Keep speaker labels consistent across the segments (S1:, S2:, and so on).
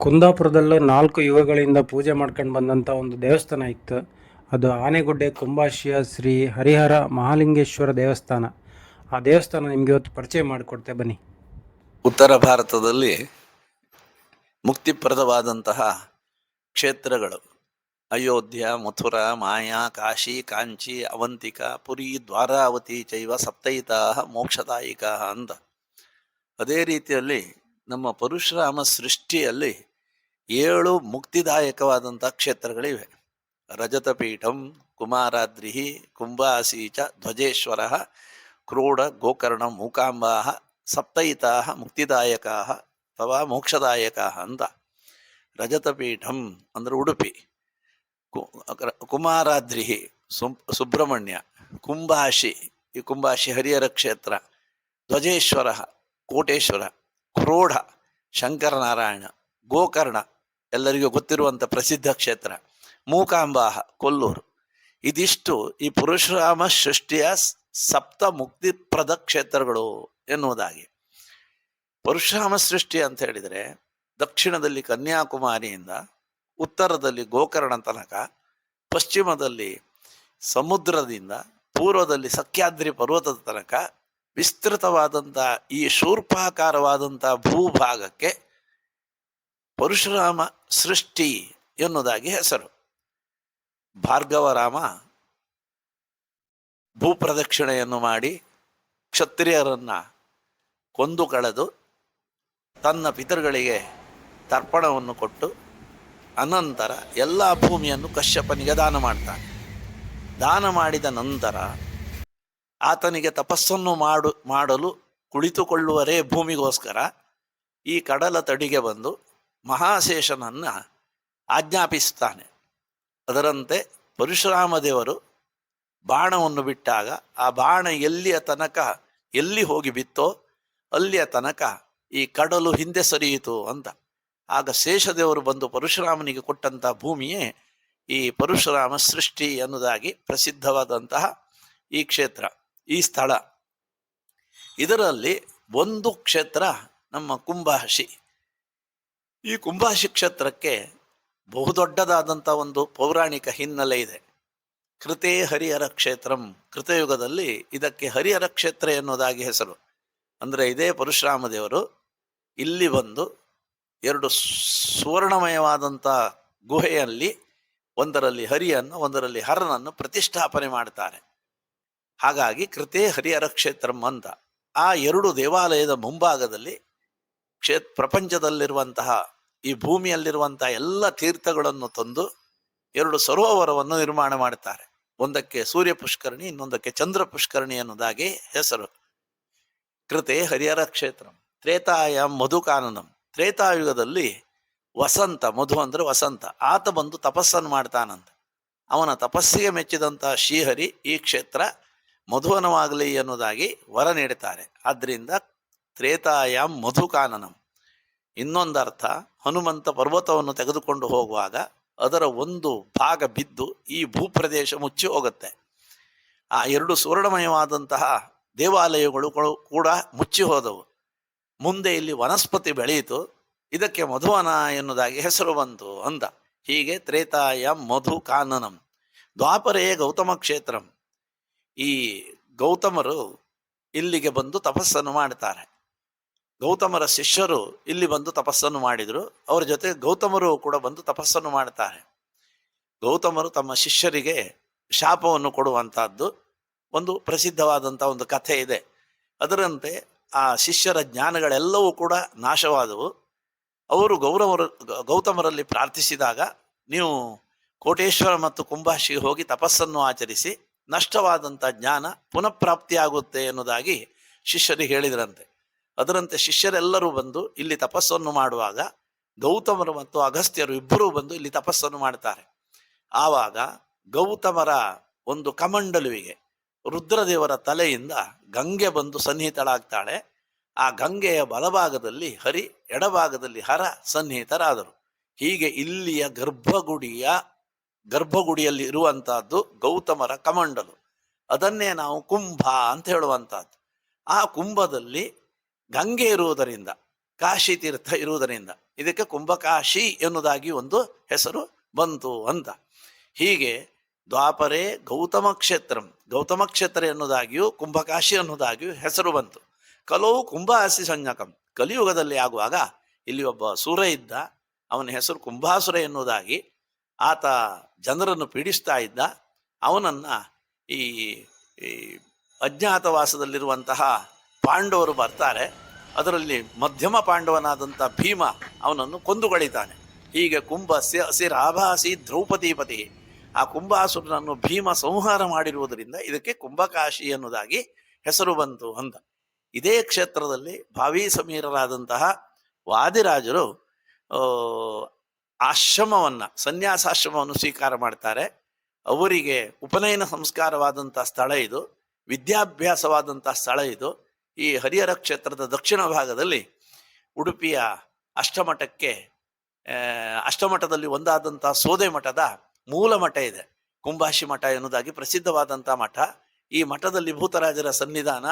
S1: ಕುಂದಾಪುರದಲ್ಲೂ 4 ಯುಗಗಳಿಂದ ಪೂಜೆ ಮಾಡ್ಕೊಂಡು ಬಂದಂಥ ಒಂದು ದೇವಸ್ಥಾನ ಇತ್ತು. ಅದು ಆನೆಗುಡ್ಡೆ ಕುಂಬಾಶಿಯ ಶ್ರೀ ಹರಿಹರ ಮಹಾಲಿಂಗೇಶ್ವರ ದೇವಸ್ಥಾನ. ಆ ದೇವಸ್ಥಾನ ನಿಮಗೆ ಇವತ್ತು ಪರಿಚಯ ಮಾಡಿಕೊಡ್ತೆ ಬನ್ನಿ.
S2: ಉತ್ತರ ಭಾರತದಲ್ಲಿ ಮುಕ್ತಿಪ್ರದವಾದಂತಹ ಕ್ಷೇತ್ರಗಳು ಅಯೋಧ್ಯ, ಮಥುರಾ, ಮಾಯಾ, ಕಾಶಿ, ಕಾಂಚಿ, ಅವಂತಿಕ, ಪುರಿ, ದ್ವಾರಾವತಿ ಚೈವ ಸಪ್ತೈತಾ ಮೋಕ್ಷದಾಯಿಕ ಅಂತ. ಅದೇ ರೀತಿಯಲ್ಲಿ ನಮ್ಮ ಪರಶುರಾಮ ಸೃಷ್ಟಿಯಲ್ಲಿ 7 ಮುಕ್ತಿದಾಯಕವಾದಂಥ ಕ್ಷೇತ್ರಗಳಿವೆ. ರಜತಪೀಠಂ, ಕುಮಾರಾದ್ರಿ, ಕುಂಭಾಸೀಚ, ಧ್ವಜೇಶ್ವರ, ಕ್ರೋಡ, ಗೋಕರ್ಣ, ಮೂಕಾಂಬಾ ಸಪ್ತೈತಾ ಮುಕ್ತಿದಾಯಕ ಅಥವಾ ಮೋಕ್ಷದಾಯಕ ಅಂತ. ರಜತಪೀಠಂ ಅಂದರೆ ಉಡುಪಿ, ಕುಮಾರಾದ್ರಿ ಸುಬ್ರಹ್ಮಣ್ಯ, ಕುಂಭಾಶಿ ಈ ಕುಂಭಾಶಿ ಹರಿಹರ ಕ್ಷೇತ್ರ, ಧ್ವಜೇಶ್ವರ ಕೋಟೇಶ್ವರ, ಕ್ರೋಢ ಶಂಕರನಾರಾಯಣ, ಗೋಕರ್ಣ ಎಲ್ಲರಿಗೂ ಗೊತ್ತಿರುವಂಥ ಪ್ರಸಿದ್ಧ ಕ್ಷೇತ್ರ, ಮೂಕಾಂಬಾಹ ಕೊಲ್ಲೂರು. ಇದಿಷ್ಟು ಈ ಪರಶುರಾಮ ಸೃಷ್ಟಿಯ ಸಪ್ತ ಮುಕ್ತಿಪ್ರದ ಕ್ಷೇತ್ರಗಳು ಎನ್ನುವುದಾಗಿ. ಪರಶುರಾಮ ಸೃಷ್ಟಿ ಅಂತ ಹೇಳಿದರೆ ದಕ್ಷಿಣದಲ್ಲಿ ಕನ್ಯಾಕುಮಾರಿಯಿಂದ ಉತ್ತರದಲ್ಲಿ ಗೋಕರ್ಣ ತನಕ, ಪಶ್ಚಿಮದಲ್ಲಿ ಸಮುದ್ರದಿಂದ ಪೂರ್ವದಲ್ಲಿ ಸಖ್ಯಾದ್ರಿ ಪರ್ವತದ ತನಕ ವಿಸ್ತೃತವಾದಂಥ ಈ ಶೂರ್ಪಾಕಾರವಾದಂಥ ಭೂಭಾಗಕ್ಕೆ ಪರಶುರಾಮ ಸೃಷ್ಟಿ ಎನ್ನುವುದಾಗಿ ಹೆಸರು. ಭಾರ್ಗವರಾಮ ಭೂಪ್ರದಕ್ಷಿಣೆಯನ್ನು ಮಾಡಿ ಕ್ಷತ್ರಿಯರನ್ನ ಕೊಂದು ಕಳೆದು ತನ್ನ ಪಿತೃಗಳಿಗೆ ತರ್ಪಣವನ್ನು ಕೊಟ್ಟು ಅನಂತರ ಎಲ್ಲ ಭೂಮಿಯನ್ನು ಕಶ್ಯಪನಿಗೆ ದಾನ ಮಾಡ್ತಾನೆ. ದಾನ ಮಾಡಿದ ನಂತರ ಆತನಿಗೆ ತಪಸ್ಸನ್ನು ಮಾಡಲು ಕುಳಿತುಕೊಳ್ಳುವರೇ ಭೂಮಿಗೋಸ್ಕರ ಈ ಕಡಲ ತಡಿಗೆ ಬಂದು ಮಹಾಶೇಷನನ್ನು ಆಜ್ಞಾಪಿಸುತ್ತಾನೆ. ಅದರಂತೆ ಪರಶುರಾಮ ದೇವರು ಬಾಣವನ್ನು ಬಿಟ್ಟಾಗ ಆ ಬಾಣ ಎಲ್ಲಿ ಹೋಗಿ ಬಿತ್ತೋ ಅಲ್ಲಿಯ ತನಕ ಈ ಕಡಲು ಹಿಂದೆ ಸರಿಯಿತು ಅಂತ. ಆಗ ಶೇಷದೇವರು ಬಂದು ಪರಶುರಾಮನಿಗೆ ಕೊಟ್ಟಂಥ ಭೂಮಿಯೇ ಈ ಪರಶುರಾಮ ಸೃಷ್ಟಿ ಅನ್ನೋದಾಗಿ ಪ್ರಸಿದ್ಧವಾದಂತಹ ಈ ಕ್ಷೇತ್ರ, ಈ ಸ್ಥಳ. ಇದರಲ್ಲಿ ಒಂದು ಕ್ಷೇತ್ರ ನಮ್ಮ ಕುಂಭಾಶಿ. ಈ ಕುಂಭಾಶಿ ಕ್ಷೇತ್ರಕ್ಕೆ ಬಹುದೊಡ್ಡದಾದಂಥ ಒಂದು ಪೌರಾಣಿಕ ಹಿನ್ನೆಲೆ ಇದೆ. ಕೃತೇ ಹರಿಹರ ಕ್ಷೇತ್ರಂ, ಕೃತಯುಗದಲ್ಲಿ ಇದಕ್ಕೆ ಹರಿಹರ ಕ್ಷೇತ್ರ ಎನ್ನುವುದಾಗಿ ಹೆಸರು. ಅಂದರೆ ಇದೇ ಪರಶುರಾಮ ದೇವರು ಇಲ್ಲಿ ಬಂದು 2 ಸುವರ್ಣಮಯವಾದಂಥ ಗುಹೆಯಲ್ಲಿ ಒಂದರಲ್ಲಿ ಹರಿಯನ್ನು ಒಂದರಲ್ಲಿ ಹರನನ್ನು ಪ್ರತಿಷ್ಠಾಪನೆ ಮಾಡ್ತಾರೆ. ಹಾಗಾಗಿ ಕೃತೇ ಹರಿಹರ ಕ್ಷೇತ್ರಂ ಅಂತ. ಆ 2 ದೇವಾಲಯದ ಮುಂಭಾಗದಲ್ಲಿ ಪ್ರಪಂಚದಲ್ಲಿರುವಂತಹ ಈ ಭೂಮಿಯಲ್ಲಿರುವಂತಹ ಎಲ್ಲ ತೀರ್ಥಗಳನ್ನು ತಂದು 2 ಸರೋವರವನ್ನು ನಿರ್ಮಾಣ ಮಾಡ್ತಾರೆ. ಒಂದಕ್ಕೆ ಸೂರ್ಯ ಪುಷ್ಕರಣಿ, ಇನ್ನೊಂದಕ್ಕೆ ಚಂದ್ರ ಪುಷ್ಕರಣಿ ಅನ್ನೋದಾಗಿ ಹೆಸರು. ಕೃತೆ ಹರಿಹರ ಕ್ಷೇತ್ರ. ತ್ರೇತಾಯಾಮ್ ಮಧುಕಾನನಂ, ತ್ರೇತಾಯುಗದಲ್ಲಿ ವಸಂತ, ಮಧು ಅಂದರೆ ವಸಂತ, ಆತ ಬಂದು ತಪಸ್ಸನ್ನು ಮಾಡ್ತಾನಂತ. ಅವನ ತಪಸ್ಸಿಗೆ ಮೆಚ್ಚಿದಂಥ ಶ್ರೀಹರಿ ಈ ಕ್ಷೇತ್ರ ಮಧುವನವಾಗಲಿ ಎನ್ನುವುದಾಗಿ ವರ ನೀಡುತ್ತಾರೆ. ಆದ್ದರಿಂದ ತ್ರೇತಾಯಾಮ್ ಮಧುಕಾನನಂ. ಇನ್ನೊಂದರ್ಥ, ಹನುಮಂತ ಪರ್ವತವನ್ನು ತೆಗೆದುಕೊಂಡು ಹೋಗುವಾಗ ಅದರ ಒಂದು ಭಾಗ ಬಿದ್ದು ಈ ಭೂಪ್ರದೇಶ ಮುಚ್ಚಿ ಹೋಗುತ್ತೆ. ಆ 2 ಸುವರ್ಣಮಯವಾದಂತಹ ದೇವಾಲಯಗಳು ಕೂಡ ಮುಚ್ಚಿ ಹೋದವು. ಮುಂದೆ ಇಲ್ಲಿ ವನಸ್ಪತಿ ಬೆಳೆಯಿತು, ಇದಕ್ಕೆ ಮಧುವನ ಎನ್ನುವುದಾಗಿ ಹೆಸರು ಬಂತು ಅಂದ. ಹೀಗೆ ತ್ರೇತಾಯಾಮ್ ಮಧು ಕಾನನಂ. ದ್ವಾಪರೇ ಗೌತಮ ಕ್ಷೇತ್ರಂ. ಈ ಗೌತಮರು ಇಲ್ಲಿಗೆ ಬಂದು ತಪಸ್ಸನ್ನು ಮಾಡ್ತಾರೆ. ಗೌತಮರ ಶಿಷ್ಯರು ಇಲ್ಲಿ ಬಂದು ತಪಸ್ಸನ್ನು ಮಾಡಿದರು. ಅವರ ಜೊತೆ ಗೌತಮರು ಕೂಡ ಬಂದು ತಪಸ್ಸನ್ನು ಮಾಡ್ತಾರೆ. ಗೌತಮರು ತಮ್ಮ ಶಿಷ್ಯರಿಗೆ ಶಾಪವನ್ನು ಕೊಡುವಂತಹದ್ದು ಒಂದು ಪ್ರಸಿದ್ಧವಾದಂಥ ಒಂದು ಕಥೆ ಇದೆ. ಅದರಂತೆ ಆ ಶಿಷ್ಯರ ಜ್ಞಾನಗಳೆಲ್ಲವೂ ಕೂಡ ನಾಶವಾದವು. ಅವರು ಗೌತಮರಲ್ಲಿ ಪ್ರಾರ್ಥಿಸಿದಾಗ, ನೀವು ಕೋಟೇಶ್ವರ ಮತ್ತು ಕುಂಭಾಶಿಗೆ ಹೋಗಿ ತಪಸ್ಸನ್ನು ಆಚರಿಸಿ ನಷ್ಟವಾದಂಥ ಜ್ಞಾನ ಪುನಃಪ್ರಾಪ್ತಿಯಾಗುತ್ತೆ ಎನ್ನುವುದಾಗಿ ಶಿಷ್ಯರಿಗೆ ಹೇಳಿದ್ರಂತೆ. ಅದರಂತೆ ಶಿಷ್ಯರೆಲ್ಲರೂ ಬಂದು ಇಲ್ಲಿ ತಪಸ್ಸನ್ನು ಮಾಡುವಾಗ ಗೌತಮರು ಮತ್ತು ಅಗಸ್ತ್ಯರು ಇಬ್ಬರೂ ಬಂದು ಇಲ್ಲಿ ತಪಸ್ಸನ್ನು ಮಾಡ್ತಾರೆ. ಆವಾಗ ಗೌತಮರ ಒಂದು ಕಮಂಡಲುವಿಗೆ ರುದ್ರದೇವರ ತಲೆಯಿಂದ ಗಂಗೆ ಬಂದು ಸನ್ನಿಹಿತಳಾಗ್ತಾಳೆ. ಆ ಗಂಗೆಯ ಬಲಭಾಗದಲ್ಲಿ ಹರಿ, ಎಡಭಾಗದಲ್ಲಿ ಹರ ಸನ್ನಿಹಿತರಾದರು. ಹೀಗೆ ಇಲ್ಲಿಯ ಗರ್ಭಗುಡಿಯಲ್ಲಿ ಇರುವಂತಹದ್ದು ಗೌತಮರ ಕಮಂಡಲು. ಅದನ್ನೇ ನಾವು ಕುಂಭ ಅಂತ ಹೇಳುವಂತಹದ್ದು. ಆ ಕುಂಭದಲ್ಲಿ ಗಂಗೆ ಇರುವುದರಿಂದ ಕಾಶಿ ತೀರ್ಥ ಇರುವುದರಿಂದ ಇದಕ್ಕೆ ಕುಂಭಕಾಶಿ ಎನ್ನುವುದಾಗಿ ಒಂದು ಹೆಸರು ಬಂತು ಅಂತ. ಹೀಗೆ ದ್ವಾಪರೇ ಗೌತಮ ಕ್ಷೇತ್ರ ಎನ್ನುವುದಾಗಿಯೂ ಕುಂಭಕಾಶಿ ಅನ್ನುವುದಾಗಿಯೂ ಹೆಸರು ಬಂತು. ಕಲೋ ಕುಂಭಾಸಿ ಸಂಜ್ಞಕಂ, ಕಲಿಯುಗದಲ್ಲಿ ಆಗುವಾಗ ಇಲ್ಲಿ ಒಬ್ಬ ಸೂರ ಇದ್ದ, ಅವನ ಹೆಸರು ಕುಂಭಾಸುರ ಎನ್ನುವುದಾಗಿ. ಆತ ಜನರನ್ನು ಪೀಡಿಸ್ತಾ ಇದ್ದ. ಅವನನ್ನ ಈ ಅಜ್ಞಾತವಾಸದಲ್ಲಿರುವಂತಹ ಪಾಂಡವರು ಬರ್ತಾರೆ. ಅದರಲ್ಲಿ ಮಧ್ಯಮ ಪಾಂಡವನಾದಂಥ ಭೀಮ ಅವನನ್ನು ಕೊಂದುಗಳಿತಾನೆ. ಹೀಗೆ ಸಿರಾಭಾಸಿ ದ್ರೌಪದೀಪತಿ, ಆ ಕುಂಭಾಸುರನನ್ನು ಭೀಮ ಸಂಹಾರ ಮಾಡಿರುವುದರಿಂದ ಇದಕ್ಕೆ ಕುಂಭಕಾಶಿ ಎನ್ನುವುದಾಗಿ ಹೆಸರು ಬಂತು ಅಂತ. ಇದೇ ಕ್ಷೇತ್ರದಲ್ಲಿ ಭಾವಿ ಸಮೀರರಾದಂತಹ ವಾದಿರಾಜರು ಸನ್ಯಾಸಾಶ್ರಮವನ್ನು ಸ್ವೀಕಾರ ಮಾಡ್ತಾರೆ. ಅವರಿಗೆ ಉಪನಯನ ಸಂಸ್ಕಾರವಾದಂಥ ಸ್ಥಳ ಇದು, ವಿದ್ಯಾಭ್ಯಾಸವಾದಂಥ ಸ್ಥಳ ಇದು. ಈ ಹರಿಹರ ಕ್ಷೇತ್ರದ ದಕ್ಷಿಣ ಭಾಗದಲ್ಲಿ ಉಡುಪಿಯ ಅಷ್ಟಮಠದಲ್ಲಿ ಒಂದಾದಂಥ ಸೋದೆ ಮಠದ ಮೂಲ ಮಠ ಇದೆ, ಕುಂಭಾಶಿ ಮಠ ಎನ್ನುವುದಾಗಿ ಪ್ರಸಿದ್ಧವಾದಂಥ ಮಠ. ಈ ಮಠದಲ್ಲಿ ಭೂತರಾಜರ ಸನ್ನಿಧಾನ,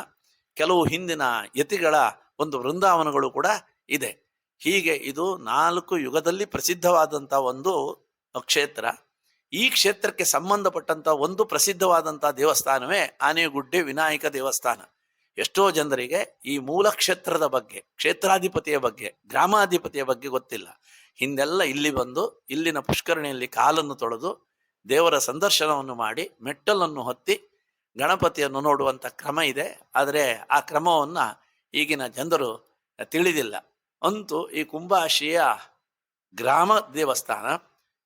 S2: ಕೆಲವು ಹಿಂದಿನ ಯತಿಗಳ ಒಂದು ವೃಂದಾವನಗಳು ಕೂಡ ಇದೆ. ಹೀಗೆ ಇದು 4 ಯುಗದಲ್ಲಿ ಪ್ರಸಿದ್ಧವಾದಂಥ ಒಂದು ಕ್ಷೇತ್ರ. ಈ ಕ್ಷೇತ್ರಕ್ಕೆ ಸಂಬಂಧಪಟ್ಟಂಥ ಒಂದು ಪ್ರಸಿದ್ಧವಾದಂಥ ದೇವಸ್ಥಾನವೇ ಆನೆಗುಡ್ಡೆ ವಿನಾಯಕ ದೇವಸ್ಥಾನ. ಎಷ್ಟೋ ಜನರಿಗೆ ಈ ಮೂಲ ಕ್ಷೇತ್ರದ ಬಗ್ಗೆ, ಕ್ಷೇತ್ರಾಧಿಪತಿಯ ಬಗ್ಗೆ, ಗ್ರಾಮಾಧಿಪತಿಯ ಬಗ್ಗೆ ಗೊತ್ತಿಲ್ಲ. ಹಿಂದೆಲ್ಲ ಇಲ್ಲಿ ಬಂದು ಇಲ್ಲಿನ ಪುಷ್ಕರಣಿಯಲ್ಲಿ ಕಾಲನ್ನು ತೊಳೆದು ದೇವರ ಸಂದರ್ಶನವನ್ನು ಮಾಡಿ ಮೆಟ್ಟಲನ್ನು ಹೊತ್ತಿ ಗಣಪತಿಯನ್ನು ನೋಡುವಂಥ ಕ್ರಮ ಇದೆ. ಆದರೆ ಆ ಕ್ರಮವನ್ನು ಈಗಿನ ಜನರು ತಿಳಿದಿಲ್ಲ. ಅಂತೂ ಈ ಕುಂಭಾಶಿಯ ಗ್ರಾಮ ದೇವಸ್ಥಾನ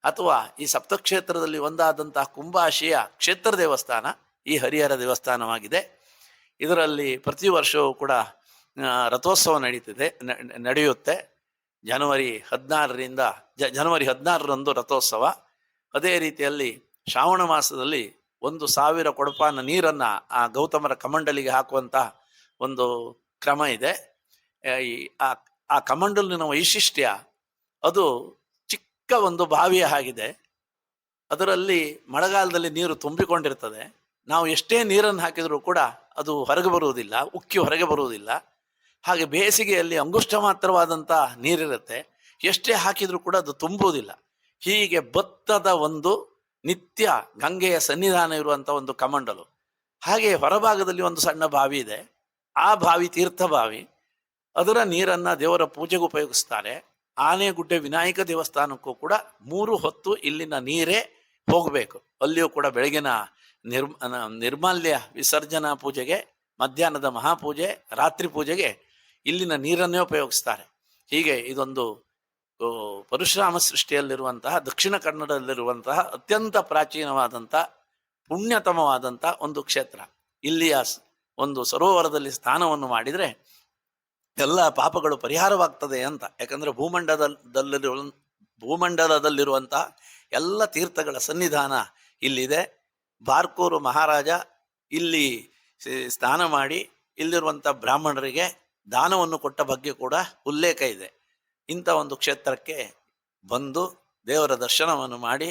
S2: ಅಥವಾ ಈ ಸಪ್ತಕ್ಷೇತ್ರದಲ್ಲಿ ಒಂದಾದಂತಹ ಕುಂಭಾಶಿಯ ಕ್ಷೇತ್ರ ದೇವಸ್ಥಾನ ಈ ಹರಿಹರ ದೇವಸ್ಥಾನವಾಗಿದೆ. ಇದರಲ್ಲಿ ಪ್ರತಿ ವರ್ಷವೂ ಕೂಡ ರಥೋತ್ಸವ ನಡೆಯುತ್ತೆ. ಜನವರಿ 16ರಂದು ರಥೋತ್ಸವ. ಅದೇ ರೀತಿಯಲ್ಲಿ ಶ್ರಾವಣ ಮಾಸದಲ್ಲಿ 1,000 ಕೊಡಪಾನ ನೀರನ್ನು ಆ ಗೌತಮರ ಕಮಂಡಲಿಗೆ ಹಾಕುವಂಥ ಒಂದು ಕ್ರಮ ಇದೆ. ಆ ಕಮಂಡಲಿನ ವೈಶಿಷ್ಟ್ಯ, ಅದು ಚಿಕ್ಕ ಒಂದು ಬಾವಿಯ ಹಾಗಿದೆ. ಅದರಲ್ಲಿ ಮಳೆಗಾಲದಲ್ಲಿ ನೀರು ತುಂಬಿಕೊಂಡಿರ್ತದೆ. ನಾವು ಎಷ್ಟೇ ನೀರನ್ನು ಹಾಕಿದರೂ ಕೂಡ ಅದು ಹೊರಗೆ ಬರುವುದಿಲ್ಲ, ಉಕ್ಕಿ ಹೊರಗೆ ಬರುವುದಿಲ್ಲ. ಹಾಗೆ ಬೇಸಿಗೆಯಲ್ಲಿ ಅಂಗುಷ್ಟ ಮಾತ್ರವಾದಂಥ ನೀರಿರುತ್ತೆ, ಎಷ್ಟೇ ಹಾಕಿದರೂ ಕೂಡ ಅದು ತುಂಬುವುದಿಲ್ಲ. ಹೀಗೆ ಭತ್ತದ ಒಂದು ನಿತ್ಯ ಗಂಗೆಯ ಸನ್ನಿಧಾನ ಇರುವಂಥ ಒಂದು ಕಮಂಡಲು. ಹಾಗೆ ಹೊರಭಾಗದಲ್ಲಿ ಒಂದು ಸಣ್ಣ ಬಾವಿ ಇದೆ, ಆ ಬಾವಿ ತೀರ್ಥ ಬಾವಿ. ಅದರ ನೀರನ್ನು ದೇವರ ಪೂಜೆಗೆ ಉಪಯೋಗಿಸ್ತಾರೆ. ಆನೆಗುಡ್ಡೆ ವಿನಾಯಕ ದೇವಸ್ಥಾನಕ್ಕೂ ಕೂಡ 3 ಹೊತ್ತು ಇಲ್ಲಿನ ನೀರೇ ಹೋಗಬೇಕು. ಅಲ್ಲಿಯೂ ಕೂಡ ಬೆಳಗಿನ ನಿರ್ಮಾಲ್ಯ ವಿಸರ್ಜನಾ ಪೂಜೆಗೆ, ಮಧ್ಯಾಹ್ನದ ಮಹಾಪೂಜೆ, ರಾತ್ರಿ ಪೂಜೆಗೆ ಇಲ್ಲಿನ ನೀರನ್ನೇ ಉಪಯೋಗಿಸ್ತಾರೆ. ಹೀಗೆ ಇದೊಂದು ಪರಶುರಾಮ ಸೃಷ್ಟಿಯಲ್ಲಿರುವಂತಹ, ದಕ್ಷಿಣ ಕನ್ನಡದಲ್ಲಿರುವಂತಹ ಅತ್ಯಂತ ಪ್ರಾಚೀನವಾದಂಥ ಪುಣ್ಯತಮವಾದಂಥ ಒಂದು ಕ್ಷೇತ್ರ. ಇಲ್ಲಿಯ ಒಂದು ಸರೋವರದಲ್ಲಿ ಸ್ನಾನವನ್ನು ಮಾಡಿದರೆ ಎಲ್ಲ ಪಾಪಗಳು ಪರಿಹಾರವಾಗ್ತದೆ ಅಂತ. ಯಾಕಂದರೆ ಭೂಮಂಡಲದಲ್ಲಿರುವಂತಹ ಎಲ್ಲ ತೀರ್ಥಗಳ ಸನ್ನಿಧಾನ ಇಲ್ಲಿದೆ. ಬಾರ್ಕೂರು ಮಹಾರಾಜ ಇಲ್ಲಿ ಸ್ನಾನ ಮಾಡಿ ಇಲ್ಲಿರುವಂಥ ಬ್ರಾಹ್ಮಣರಿಗೆ ದಾನವನ್ನು ಕೊಟ್ಟ ಬಗ್ಗೆ ಕೂಡ ಉಲ್ಲೇಖ ಇದೆ. ಇಂಥ ಒಂದು ಕ್ಷೇತ್ರಕ್ಕೆ ಬಂದು ದೇವರ ದರ್ಶನವನ್ನು ಮಾಡಿ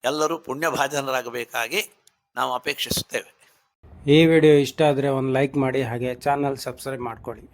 S2: ಎಲ್ಲರೂ ಪುಣ್ಯಭಾಜನರಾಗಬೇಕಾಗಿ ನಾವು ಅಪೇಕ್ಷಿಸುತ್ತೇವೆ.
S1: ಈ ವಿಡಿಯೋ ಇಷ್ಟ ಆದರೆ ಒಂದು ಲೈಕ್ ಮಾಡಿ, ಹಾಗೆ ಚಾನಲ್ ಸಬ್ಸ್ಕ್ರೈಬ್ ಮಾಡ್ಕೊಳ್ಳಿ.